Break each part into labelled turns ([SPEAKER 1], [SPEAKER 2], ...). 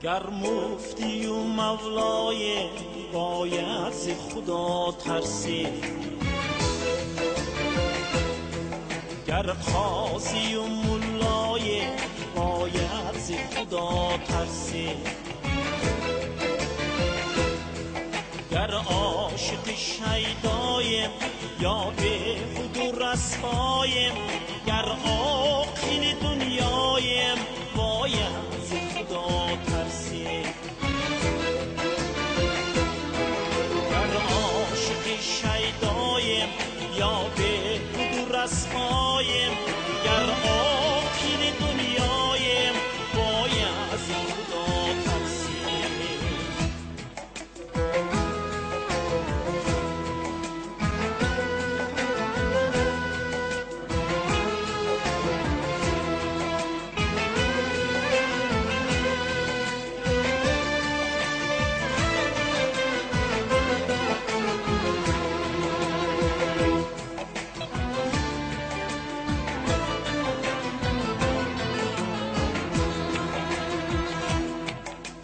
[SPEAKER 1] گر مفتی و مولای باید ز خدا ترسی، گر قاضی و ملای باید ز خدا ترسی، گر عاشق شیدایم یا به خود و رسوایم، گر عاقل دنیایم باید ز خدا ترسی، گر عاشق شیدایم یا به خود و رسوایم، گر عاقل دنیایم باید ز خدا ترسی.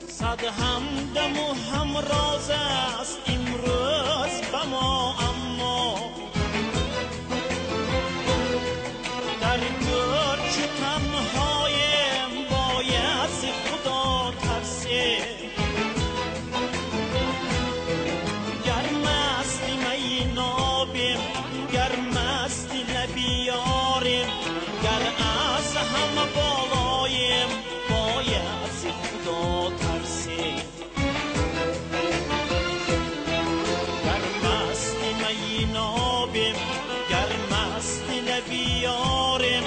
[SPEAKER 1] صد همدم و همراز است امروز به ما، اما در گرچ تنهایم باید ز خدا ترسی، گر مست می نابیم گر مست لبیاریم، گر از همه بالایم باید ز خدا ترسی، گر مست می نابیم گر مست لبیاریم،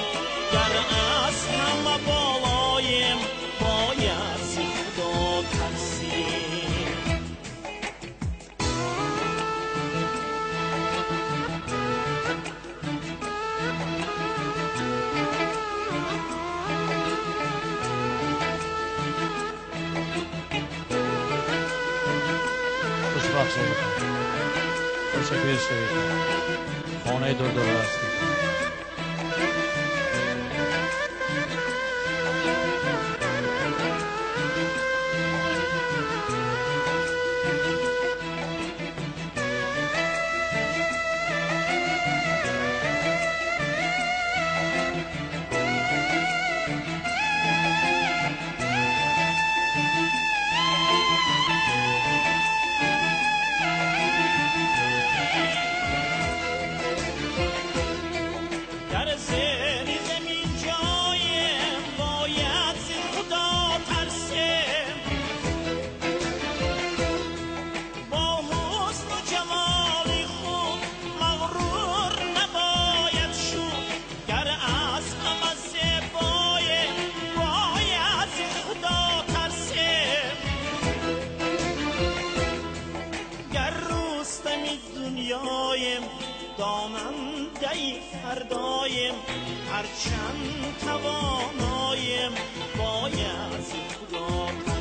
[SPEAKER 1] گر از همه بالایم باید ز خدا ترسی.
[SPEAKER 2] خوشبخت باشید. خوشحال شوید. خانه دور هستید. دامنده فردایم هرچند توانایم باید ز خدا